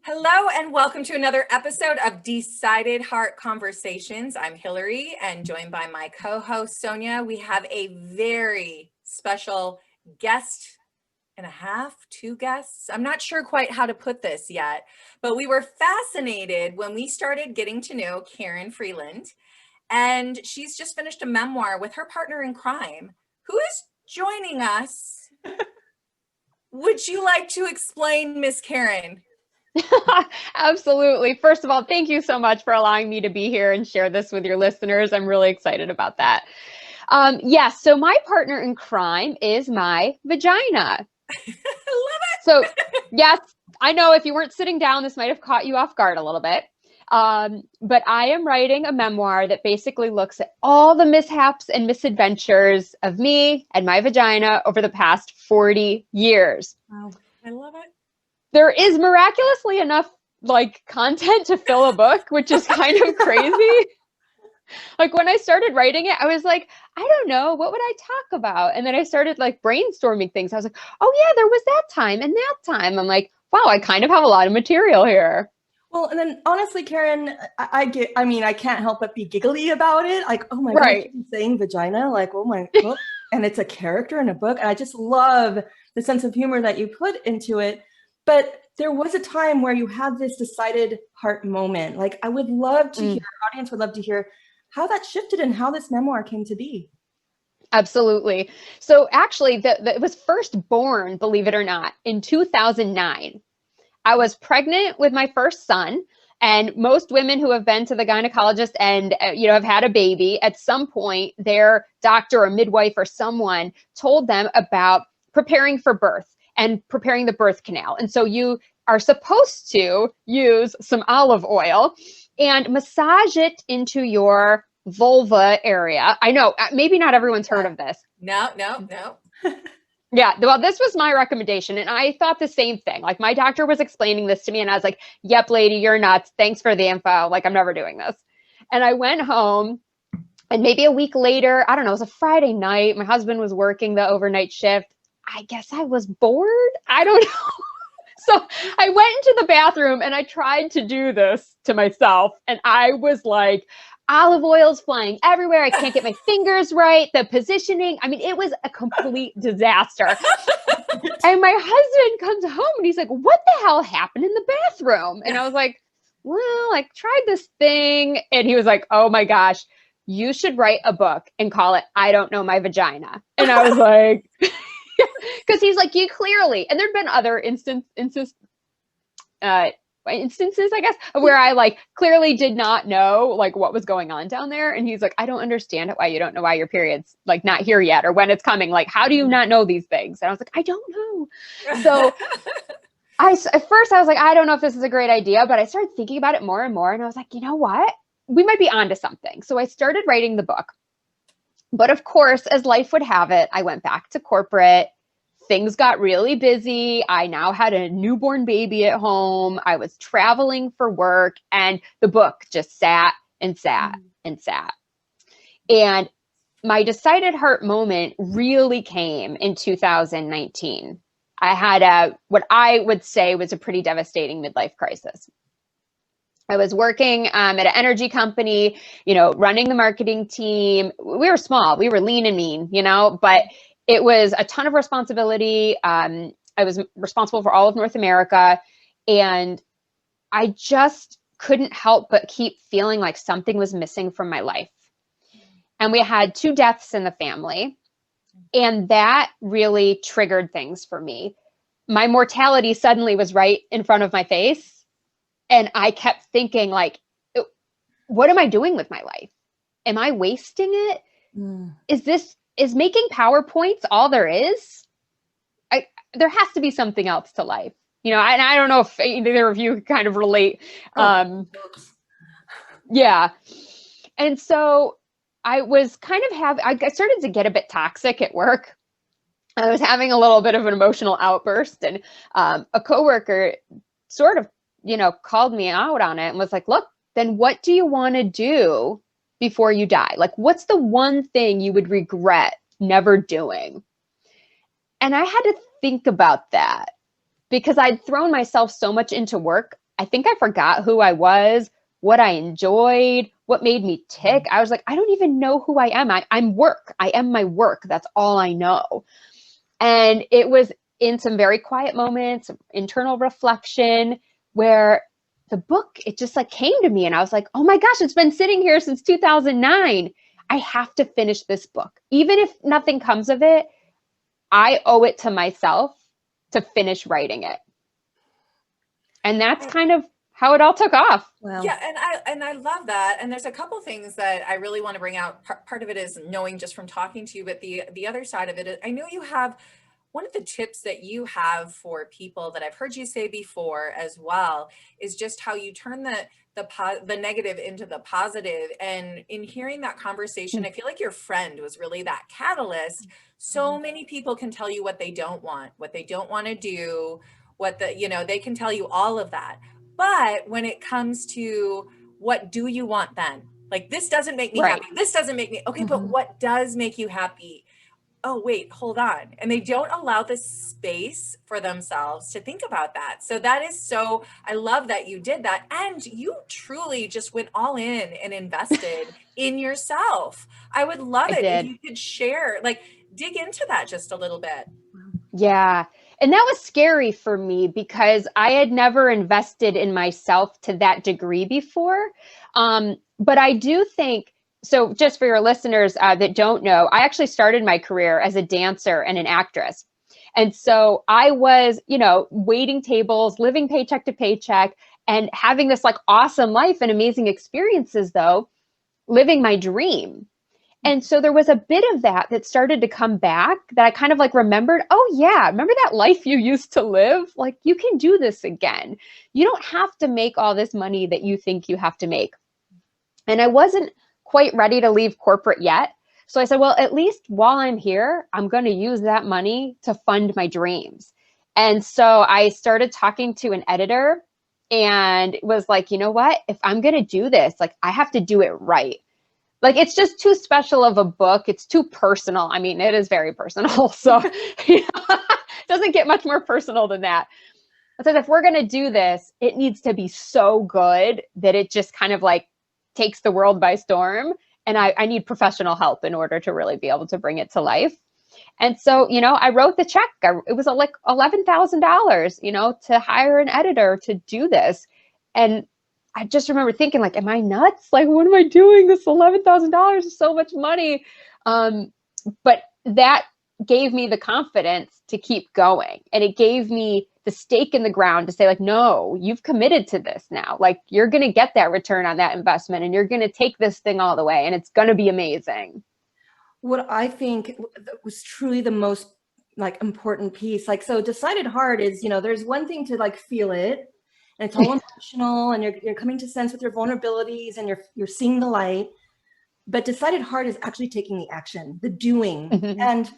Hello and welcome to another episode of Decided Heart Conversations. I'm Hillary and joined by my co-host Sonia. We have a very special guest and a half, two guests. I'm not sure quite how to put this yet, but we were fascinated when we started getting to know Karin Freeland, and she's just finished a memoir with her partner in crime, who is joining us. Would you like to explain, Miss Karin? Absolutely. First of all, thank you so much for allowing me to be here and share this with your listeners. I'm really excited about that. Yes, so my partner in crime is my vagina. I love it. So yes, I know if you weren't sitting down, this might have caught you off guard a little bit. But I am writing a memoir that basically looks at all the mishaps and misadventures of me and my vagina over the past 40 years. Wow, I love it. There is miraculously enough content to fill a book, which is kind of crazy. Like when I started writing it, I was like, I don't know, what would I talk about? And then I started brainstorming things. I was like, oh yeah, there was that time and that time. I'm like, wow, I kind of have a lot of material here. Well, and then honestly, Karin, I can't help but be giggly about it. Like, oh my Right. God, she's saying vagina, and it's a character in a book. And I just love the sense of humor that you put into it. But there was a time where you had this decided heart moment. Like, I would love to hear, our audience would love to hear how that shifted and how this memoir came to be. Absolutely. So actually, it was first born, believe it or not, in 2009. I was pregnant with my first son, and most women who have been to the gynecologist and have had a baby, at some point, their doctor or midwife or someone told them about preparing for birth and preparing the birth canal. And so you are supposed to use some olive oil and massage it into your vulva area. I know, maybe not everyone's heard of this. No. Yeah, well, this was my recommendation, and I thought the same thing. Like, my doctor was explaining this to me, and I was like, yep, lady, you're nuts. Thanks for the info. Like, I'm never doing this. And I went home, and maybe a week later, I don't know, it was a Friday night. My husband was working the overnight shift. I guess I was bored. I don't know. So I went into the bathroom, and I tried to do this to myself, and I was like, olive oil's flying everywhere. I can't get my fingers right. The positioning. I mean, it was a complete disaster. And my husband comes home and he's like, what the hell happened in the bathroom? And I was like, well, I tried this thing. And he was like, oh my gosh, you should write a book and call it I Don't Know My Vagina. And I was like, because he's like, you clearly, and there'd been other instances, I guess, where I clearly did not know what was going on down there. And he's like, I don't understand why you don't know why your period's not here yet or when it's coming. Like, how do you not know these things? And I was like, I don't know. So at first I was like, I don't know if this is a great idea, but I started thinking about it more and more. And I was like, you know what? We might be onto something. So I started writing the book. But of course, as life would have it, I went back to corporate. Things got really busy. I now had a newborn baby at home. I was traveling for work, and the book just sat and sat and sat. And my decided heart moment really came in 2019. I had what I would say was a pretty devastating midlife crisis. I was working at an energy company, running the marketing team. We were small, we were lean and mean, but it was a ton of responsibility. I was responsible for all of North America, and I just couldn't help but keep feeling like something was missing from my life. And we had 2 deaths in the family, and that really triggered things for me. My mortality suddenly was right in front of my face, and I kept thinking, what am I doing with my life? Am I wasting it? Is making PowerPoints all there is? There has to be something else to life, and I don't know if either of you kind of relate. Yeah. And so I was kind of I started to get a bit toxic at work. I was having a little bit of an emotional outburst, and a coworker sort of, called me out on it and was like, look, then what do you want to do before you die? What's the one thing you would regret never doing? And I had to think about that because I'd thrown myself so much into work I think I forgot who I was, what I enjoyed, what made me tick. I was like, I don't even know who I am. I'm work. I am my work. That's all I know. And it was in some very quiet moments, internal reflection, where the book, it just like came to me and I was like, oh my gosh, it's been sitting here since 2009. I have to finish this book. Even if nothing comes of it, I owe it to myself to finish writing it. And that's kind of how it all took off. Wow. Yeah, and I love that. And there's a couple things that I really want to bring out. Part of it is knowing just from talking to you, but the other side of it is I know you have one of the tips that you have for people that I've heard you say before as well is just how you turn the negative into the positive. And in hearing that conversation, I feel like your friend was really that catalyst. So many people can tell you what they don't want to do, they can tell you all of that. But when it comes to what do you want then? Like, this doesn't make me happy. This doesn't make me, okay, but what does make you happy? Oh, wait, hold on. And they don't allow the space for themselves to think about that. So I love that you did that. And you truly just went all in and invested in yourself. I would love it if you could share, dig into that just a little bit. Yeah. And that was scary for me because I had never invested in myself to that degree before. But I do think, so just for your listeners that don't know, I actually started my career as a dancer and an actress. And so I was, waiting tables, living paycheck to paycheck, and having this like awesome life and amazing experiences, though, living my dream. And so there was a bit of that started to come back that I kind of like remembered, oh yeah, remember that life you used to live? Like, you can do this again. You don't have to make all this money that you think you have to make. And I wasn't quite ready to leave corporate yet. So I said, well, at least while I'm here, I'm going to use that money to fund my dreams. And so I started talking to an editor and was like, you know what, if I'm going to do this, like, I have to do it right. Like, it's just too special of a book. It's too personal. I mean, it is very personal. So it doesn't get much more personal than that. I said, if we're going to do this, it needs to be so good that it just kind of like takes the world by storm. And I need professional help in order to really be able to bring it to life. And so, I wrote the check. It was like $11,000, to hire an editor to do this. And I just remember thinking, like, am I nuts? Like, what am I doing? This $11,000 is so much money. But that gave me the confidence to keep going. And it gave me the stake in the ground to say, like, no, you've committed to this now. Like, you're going to get that return on that investment and you're going to take this thing all the way and it's going to be amazing. What I think was truly the most important piece, so decided hard is, there's one thing to feel it. And it's all emotional and you're coming to sense with your vulnerabilities and you're seeing the light. But decided hard is actually taking the action, the doing. Mm-hmm. And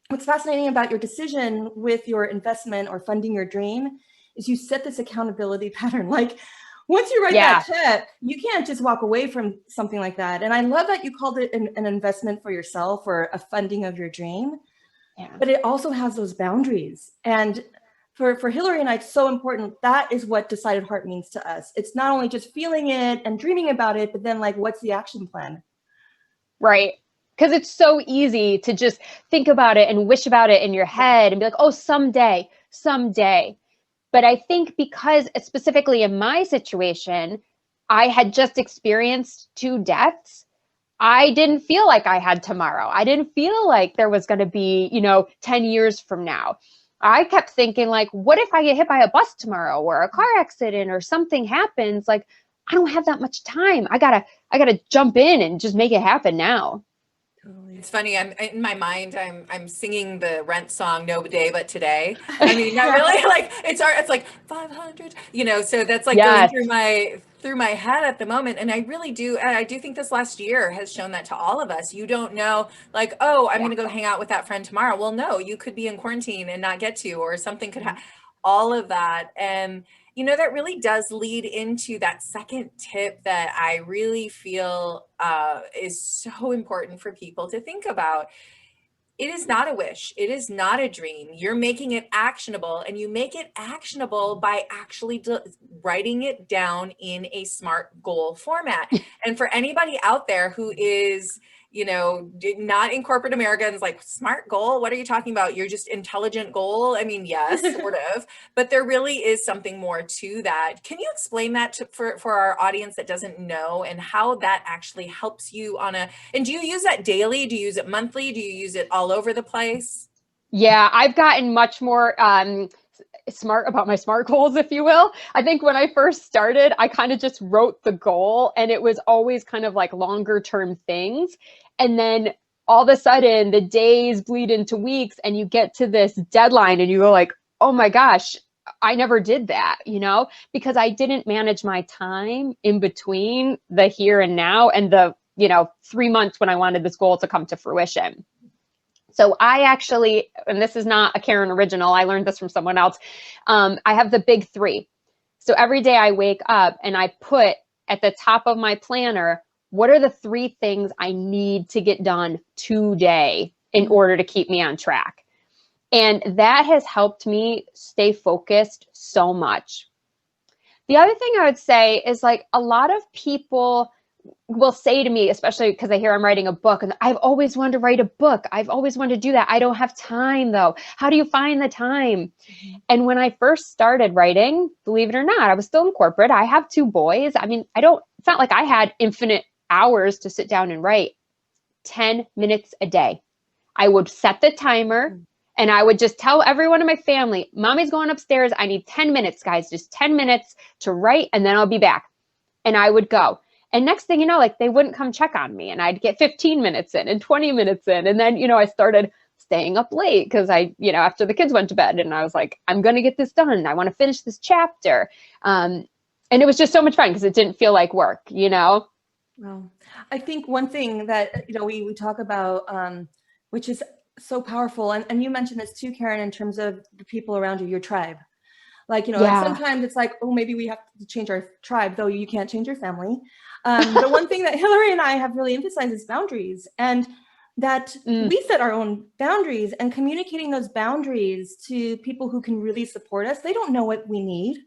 what's fascinating about your decision with your investment or funding your dream is you set this accountability pattern. Like, once you write that check, you can't just walk away from something like that. And I love that you called it an investment for yourself or a funding of your dream. Yeah. But it also has those boundaries. And for Hillary and I, it's so important. That is what decided heart means to us. It's not only just feeling it and dreaming about it, but then what's the action plan? Right. Because it's so easy to just think about it and wish about it in your head and be like, oh, someday. But I think because specifically in my situation, I had just experienced 2 deaths. I didn't feel like I had tomorrow. I didn't feel like there was going to be, 10 years from now. I kept thinking, like, what if I get hit by a bus tomorrow or a car accident or something happens? Like, I don't have that much time. I gotta jump in and just make it happen now. It's funny. I'm in my mind. I'm singing the Rent song "No Day But Today." I mean, not really. Like, it's like 500. So that's like going through my head at the moment. And I really do. I do think this last year has shown that to all of us. You don't know, like, oh, I'm going to go hang out with that friend tomorrow. Well, no, you could be in quarantine and not get to, or something could happen. All of that. And that really does lead into that second tip that I really feel is so important for people to think about. It is not a wish. It is not a dream. You're making it actionable, and you make it actionable by actually writing it down in a SMART goal format. And for anybody out there who is, not in corporate America and is like, SMART goal, what are you talking about? You're just intelligent goal. I mean, yes, sort of, but there really is something more to that. Can you explain that for our audience that doesn't know, and how that actually helps you and do you use that daily? Do you use it monthly? Do you use it all over the place? Yeah, I've gotten much more smart about my SMART goals, if you will. I think when I first started, I kind of just wrote the goal, and it was always kind of like longer term things. And then all of a sudden the days bleed into weeks, and you get to this deadline and you go like, oh my gosh, I never did that, because I didn't manage my time in between the here and now and the, 3 months when I wanted this goal to come to fruition. So I actually, and this is not a Karin original, I learned this from someone else. I have the big 3. So every day I wake up and I put at the top of my planner, what are the 3 things I need to get done today in order to keep me on track? And that has helped me stay focused so much. The other thing I would say is, like, a lot of people will say to me, especially because I hear I'm writing a book, and I've always wanted to write a book. I've always wanted to do that. I don't have time though. How do you find the time? And when I first started writing, believe it or not, I was still in corporate. I have 2 boys. I mean, it's not like I had infinite hours to sit down and write. 10 minutes a day. I would set the timer, and I would just tell everyone in my family, Mommy's going upstairs. I need 10 minutes, guys, just 10 minutes to write, and then I'll be back. And I would go. And next thing you know, like, they wouldn't come check on me, and I'd get 15 minutes in and 20 minutes in. And then, I started staying up late because after the kids went to bed, and I was like, I'm going to get this done. I want to finish this chapter. And it was just so much fun because it didn't feel like work, Well, I think one thing that, we talk about, which is so powerful. And you mentioned this too, Karin, in terms of the people around you, your tribe. Like, Yeah. sometimes it's like, oh, maybe we have to change our tribe, though you can't change your family. But one thing that Hillary and I have really emphasized is boundaries, and that we set our own boundaries, and communicating those boundaries to people who can really support us. They don't know what we need.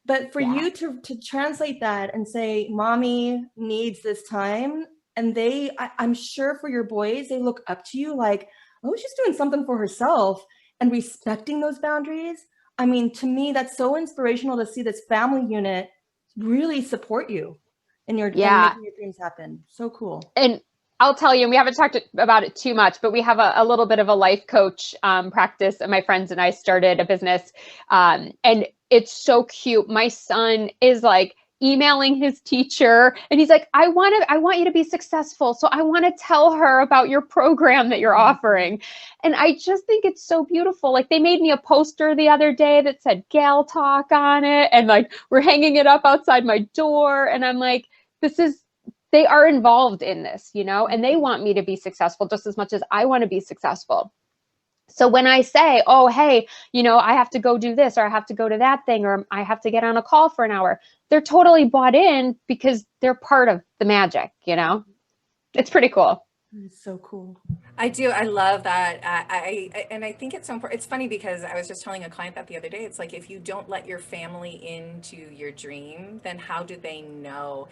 But for you to translate that and say, Mommy needs this time, and I'm sure for your boys, they look up to you like, oh, she's doing something for herself, and respecting those boundaries. I mean, to me, that's so inspirational to see this family unit really support you in making your dreams happen. So cool. And I'll tell you, and we haven't talked about it too much, but we have a little bit of a life coach practice, and my friends and I started a business, and it's so cute. My son is like emailing his teacher, and he's like, I want you to be successful. So I want to tell her about your program that you're offering. And I just think it's so beautiful. Like, they made me a poster the other day that said G.A.L talk on it. And like, we're hanging it up outside my door. And I'm like, they are involved in this, and they want me to be successful just as much as I want to be successful. So when I say, oh, hey, I have to go do this, or I have to go to that thing, or I have to get on a call for an hour, they're totally bought in because they're part of the magic, It's pretty cool. It's so cool. I do. I love that. And I think it's so important. It's funny because I was just telling a client that the other day. It's like, if you don't let your family into your dream, then how do they know?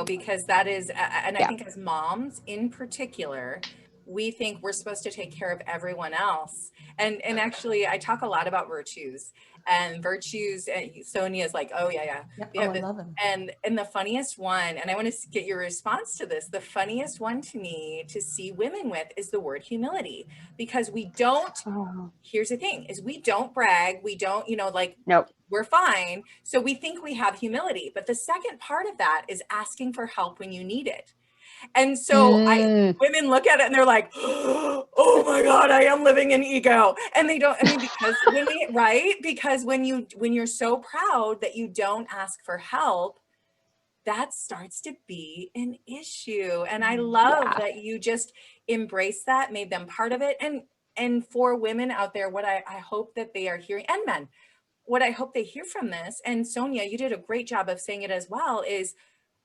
Because that is, and I think as moms in particular, we think we're supposed to take care of everyone else. And actually, I talk a lot about virtues. And virtues, and Sonia's like, oh yeah. I love them. And the funniest one, and I want to get your response to this, the funniest one to me to see women with is the word humility, because we don't, here's the thing, is we don't brag, we don't, Nope. We're fine. So we think we have humility, but the second part of that is asking for help when you need it. And so women look at it and they're like, oh my God, I am living in ego. And they don't, because when you're so proud that you don't ask for help, that starts to be an issue. And I love that you just embrace that, made them part of it. And for women out there, what I hope that they are hearing, and men, what I hope they hear from this, and Sonia, you did a great job of saying it as well, is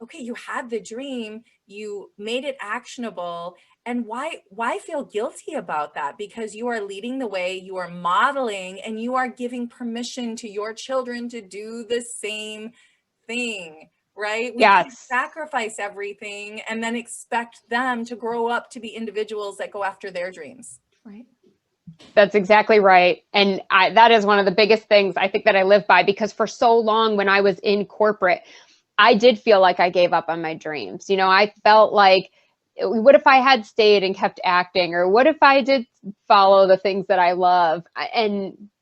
okay, you had the dream, you made it actionable. And why feel guilty about that? Because you are leading the way, you are modeling, and you are giving permission to your children to do the same thing, right? We can't Yes. sacrifice everything and then expect them to grow up to be individuals that go after their dreams. Right. That's exactly right. And that is one of the biggest things I think that I live by, because for so long when I was in corporate, I did feel like I gave up on my dreams. I felt like, what if I had stayed and kept acting? Or what if I did follow the things that I love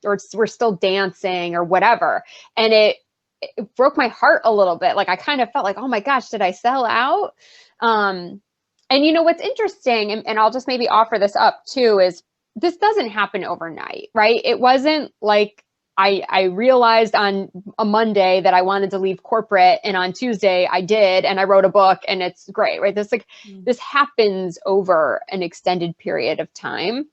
or we're still dancing or whatever? And it broke my heart a little bit. Like I kind of felt like, oh my gosh, did I sell out? And what's interesting, and I'll just maybe offer this up too, is this doesn't happen overnight, right? It wasn't like I realized on a Monday that I wanted to leave corporate, and on Tuesday I did, and I wrote a book, and it's great, right? This happens over an extended period of time.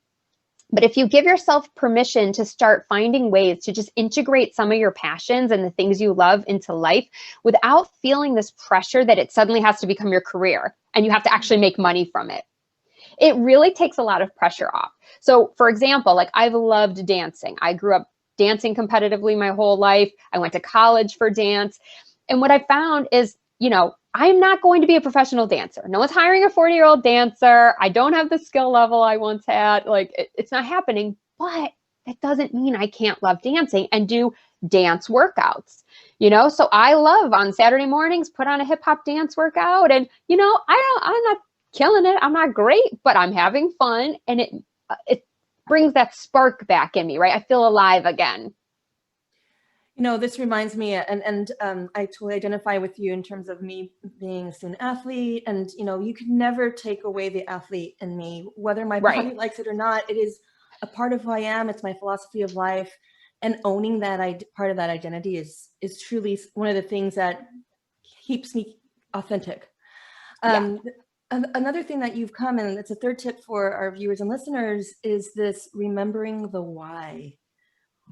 But if you give yourself permission to start finding ways to just integrate some of your passions and the things you love into life without feeling this pressure that it suddenly has to become your career and you have to actually make money from it, it really takes a lot of pressure off. So for example, like I've loved dancing. I grew up dancing competitively my whole life. I went to college for dance. And what I found is, I'm not going to be a professional dancer. No one's hiring a 40-year-old dancer. I don't have the skill level I once had. Like it's not happening, but that doesn't mean I can't love dancing and do dance workouts, So I love on Saturday mornings, put on a hip hop dance workout, and, I'm not killing it. I'm not great, but I'm having fun. And it brings that spark back in me, right? I feel alive again. This reminds me, and I totally identify with you in terms of me being a student athlete, and you can never take away the athlete in me, whether my body likes it or not. It is a part of who I am. It's my philosophy of life, and owning that part of that identity is truly one of the things that keeps me authentic. Another thing that you've come, and it's a third tip for our viewers and listeners, is this remembering the why.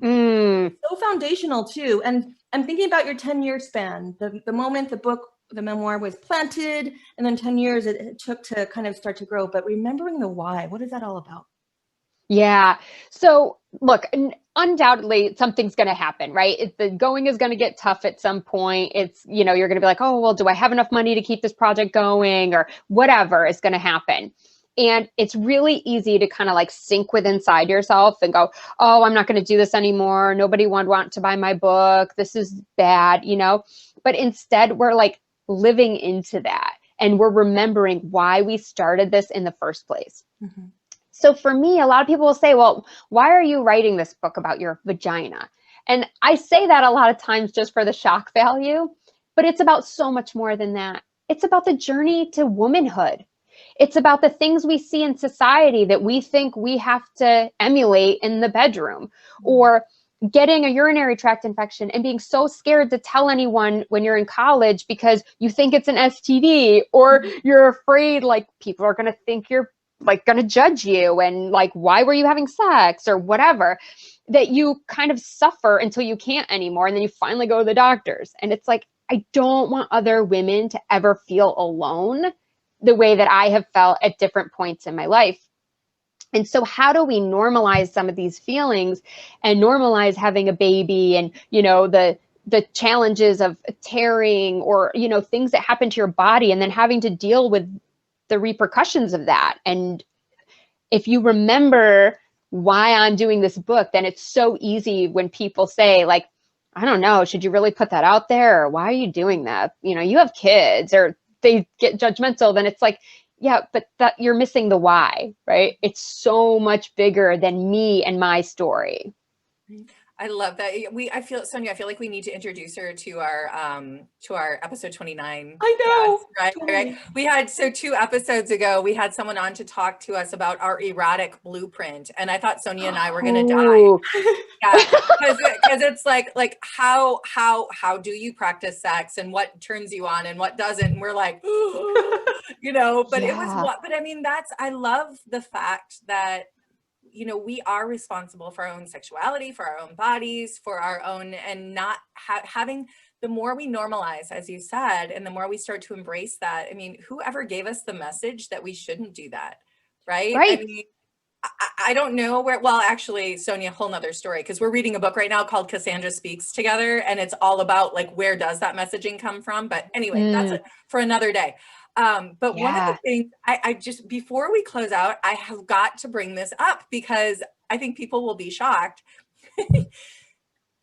So foundational too. And I'm thinking about your 10-year span, the moment the book, the memoir was planted, and then 10 years it took to kind of start to grow. But remembering the why, what is that all about? Yeah. So look, undoubtedly something's going to happen, right? The going is going to get tough at some point. It's, you're going to be like, oh, well, do I have enough money to keep this project going, or whatever is going to happen? And it's really easy to kind of like sink with inside yourself and go, oh, I'm not going to do this anymore. Nobody would want to buy my book. This is bad, But instead, we're like living into that. And we're remembering why we started this in the first place. Mm-hmm. So for me, a lot of people will say, well, why are you writing this book about your vagina? And I say that a lot of times just for the shock value, but it's about so much more than that. It's about the journey to womanhood. It's about the things we see in society that we think we have to emulate in the bedroom, or getting a urinary tract infection and being so scared to tell anyone when you're in college because you think it's an STD, or you're afraid like people are going to think you're like going to judge you, and like, why were you having sex or whatever, that you kind of suffer until you can't anymore. And then you finally go to the doctors. And it's like, I don't want other women to ever feel alone the way that I have felt at different points in my life. And so how do we normalize some of these feelings and normalize having a baby and, the challenges of tearing, or, things that happen to your body, and then having to deal with the repercussions of that. And if you remember why I'm doing this book, then it's so easy when people say like, I don't know, should you really put that out there? Or why are you doing that? You have kids, or they get judgmental. Then it's like, yeah, but that you're missing the why, right? It's so much bigger than me and my story. I love that. Sonia, I feel like we need to introduce her to our episode 29. I know. Guest, right? Totally. Right. We had, 2 episodes ago, we had someone on to talk to us about our erotic blueprint. And I thought Sonia and I were going to die. Yeah. Because it's like, how do you practice sex, and what turns you on and what doesn't? And we're like, but it was but I mean, I love the fact that, we are responsible for our own sexuality, for our own bodies, for our own, and not having the more we normalize, as you said, and the more we start to embrace that, I mean, whoever gave us the message that we shouldn't do that, right? Right. I mean, I don't know where, well, actually, Sonia, whole nother story, because we're reading a book right now called Cassandra Speaks together, and it's all about like, where does that messaging come from? But anyway, that's it for another day. But one of the things I just, before we close out, I have got to bring this up because I think people will be shocked.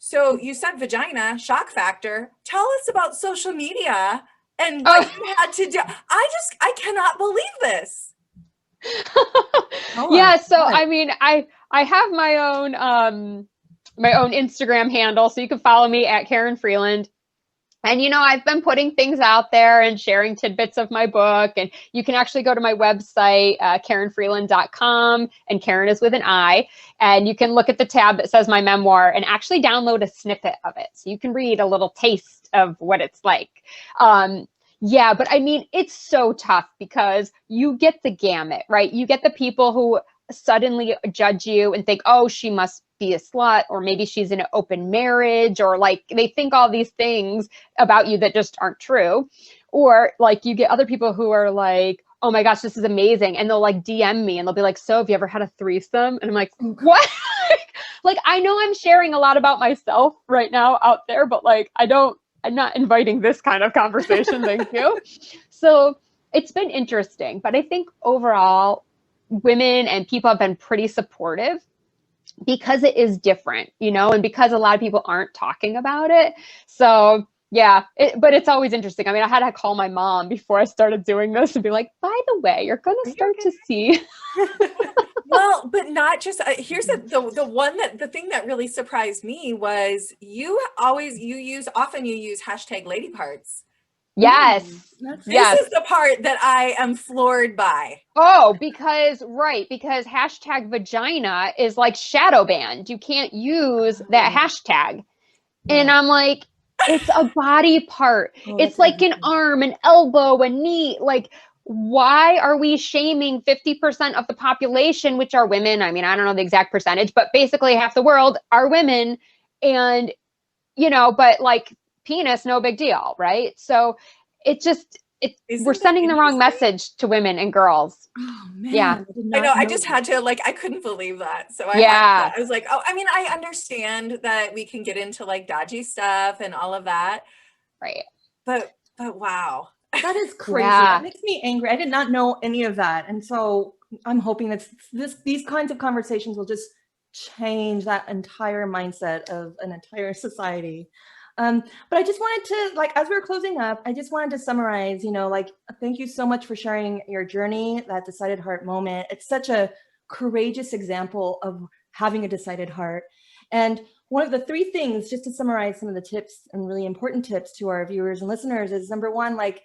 So you said vagina, shock factor. Tell us about social media and what you had to do. I cannot believe this. Yeah, so I mean, I have my own Instagram handle, so you can follow me at Karin Freeland. And, you know, I've been putting things out there and sharing tidbits of my book. And you can actually go to my website, KarinFreeland.com, and Karin is with an I. And you can look at the tab that says my memoir and actually download a snippet of it. So you can read a little taste of what it's like. Yeah, but I mean, it's so tough because you get the gamut, right? You get the people who suddenly judge you and think, oh, she must be a slut, or maybe she's in an open marriage, or like they think all these things about you that just aren't true. Or like you get other people who are like, oh my gosh, this is amazing. And they'll like DM me and they'll be like, so have you ever had a threesome? And I'm like, what? Like, I know I'm sharing a lot about myself right now out there, but like, I'm not inviting this kind of conversation. Thank you. So it's been interesting, but I think overall women and people have been pretty supportive because it is different, you know, and because a lot of people aren't talking about it. So yeah, but it's always interesting. I mean, I had to call my mom before I started doing this and be like, by the way, you're going to start to see. Well, but not just, here's the thing that really surprised me was you often use hashtag lady parts. Yes. This is the part that I am floored by. Oh, because hashtag vagina is like shadow banned. You can't use that hashtag. Yeah. And I'm like, it's a body part. It's like an arm, an elbow, a knee. Like, why are we shaming 50% of the population, which are women? I mean, I don't know the exact percentage, but basically half the world are women. And, you know, but like penis, no big deal, right? So we're sending the wrong message to women and girls. Oh man. Yeah. I know. I just had to, like, I couldn't believe that. So I was like, oh, I mean, I understand that we can get into like dodgy stuff and all of that. Right. But wow. That is crazy. That makes me angry. I did not know any of that. And so I'm hoping that these kinds of conversations will just change that entire mindset of an entire society. But I just wanted to, like, as we were closing up, I just wanted to summarize, you know, like, thank you so much for sharing your journey, that decided heart moment. It's such a courageous example of having a decided heart. And one of the three things, just to summarize some of the tips and really important tips to our viewers and listeners, is number one, like,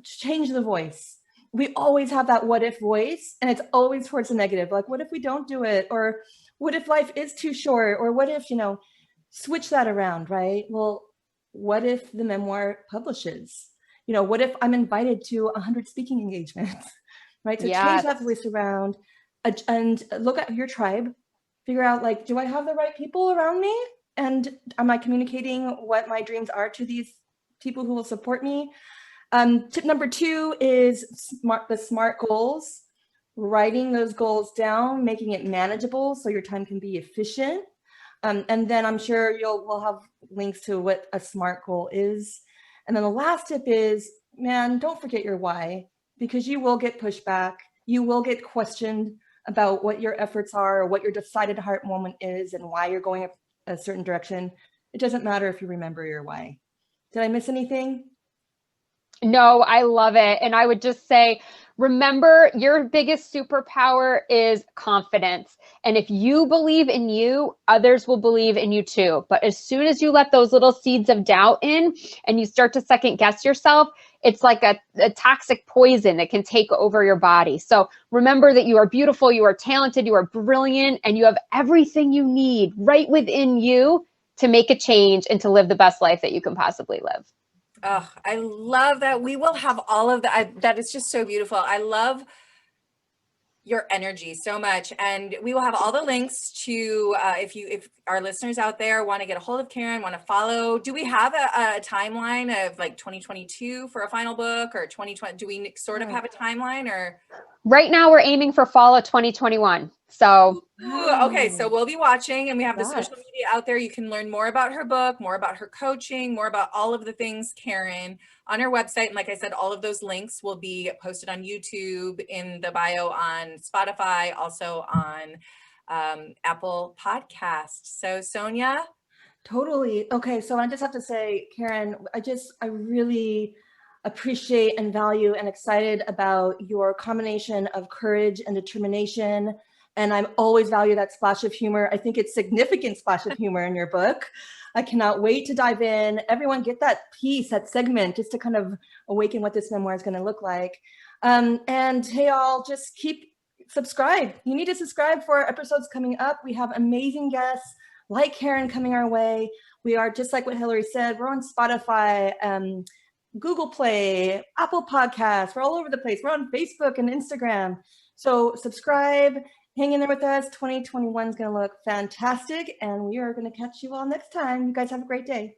change the voice. We always have that what if voice, and it's always towards the negative. Like, what if we don't do it? Or what if life is too short? Or what if, you know, switch that around, right? Well, what if the memoir publishes? You know, what if I'm invited to 100 speaking engagements, right? So change that voice around and look at your tribe, figure out, like, do I have the right people around me? And am I communicating what my dreams are to these people who will support me? Tip number 2 is the SMART goals, writing those goals down, making it manageable so your time can be efficient. And then I'm sure we'll have links to what a SMART goal is. And then the last tip is, man, don't forget your why, because you will get pushback. You will get questioned about what your efforts are, or what your decided heart moment is, and why you're going a certain direction. It doesn't matter if you remember your why. Did I miss anything? No, I love it. And I would just say, remember, your biggest superpower is confidence. And if you believe in you, others will believe in you too. But as soon as you let those little seeds of doubt in and you start to second guess yourself, it's like a toxic poison that can take over your body. So remember that you are beautiful, you are talented, you are brilliant, and you have everything you need right within you to make a change and to live the best life that you can possibly live. Oh, I love that. We will have all of that. That is just so beautiful. I love your energy so much. And we will have all the links to, if our listeners out there want to get a hold of Karin, want to follow, do we have a timeline of like 2022 for a final book, or 2020? Do we sort of have a timeline, or? Right now we're aiming for fall of 2021. So Ooh, okay, so we'll be watching, and we have the Yes. social media out there. You can learn more about her book, more about her coaching, more about all of the things Karin on her website. And like I said, all of those links will be posted on YouTube, in the bio on Spotify, also on Apple Podcasts. So Sonia? Totally. Okay, so I just have to say, Karin, I really appreciate and value and excited about your combination of courage and determination. And I always value that splash of humor. I think it's significant splash of humor in your book. I cannot wait to dive in. Everyone get that piece, that segment, just to kind of awaken what this memoir is going to look like. And hey, all, just subscribe. You need to subscribe for our episodes coming up. We have amazing guests like Karin coming our way. We are, just like what Hillary said, we're on Spotify, Google Play, Apple Podcasts. We're all over the place. We're on Facebook and Instagram. So subscribe, hang in there with us. 2021 is going to look fantastic, and we are going to catch you all next time. You guys have a great day.